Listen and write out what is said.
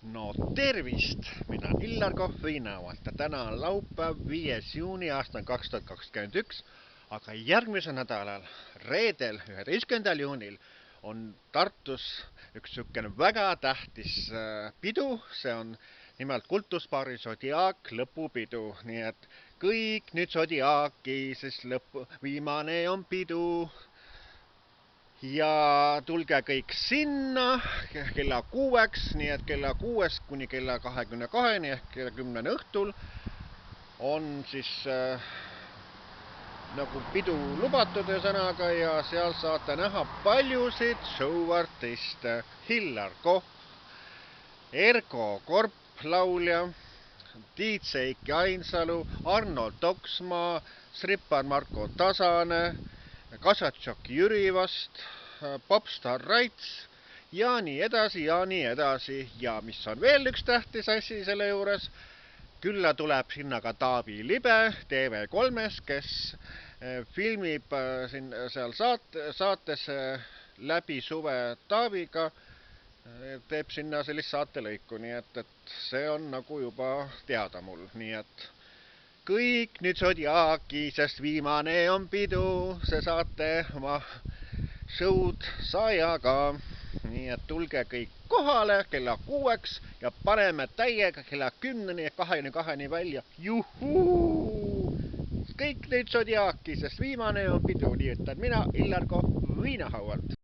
No tervist! Minä olen Illar Kohviinauasta. Tänään on laupäev 5. juuni aastal 2021, aga järgmisel nädalal, reedel 11. juunil on Tartus üks sükene väga tähtis pidu. See on nimelt kultuspaari Zodiaak lõpupidu. Nii et kõik nüüd Zodiaaki, sest viimane on pidu. Ja tulge kõik sinna kella 6, nii et kella 6 kuni kella 22 ehk kella 10 õhtul on siis nagu pidu lubatud ühesõnaga ja seal saate näha paljusid show-artiste. Hillar Koh, Ergo Korp laulja, DJ Ike Ainsalu, Arnold Oksmaa, strippar Marko Tasane, Kasatšok Jürivast, Popstar Raits ja nii edasi ja nii edasi. Ja mis on veel üks tähtis asi selle juures, külla tuleb sinna ka Taavi Libe TV3-s, kes filmib seal saates läbi suve Taaviga, teeb sinna sellist saatelõiku, nii et see on nagu juba teada mul, nii et kõik nüüd Zodiaaki, sest viimane on pidu, see saate oma show'd saajaga. Nii et tulge kõik kohale kella 6 ja paneme täiega kella 10 ja 22 välja. Juhuu! Kõik nüüd Zodiaaki, sest viimane on pidu, nii et mina Illar Kohviinaualt.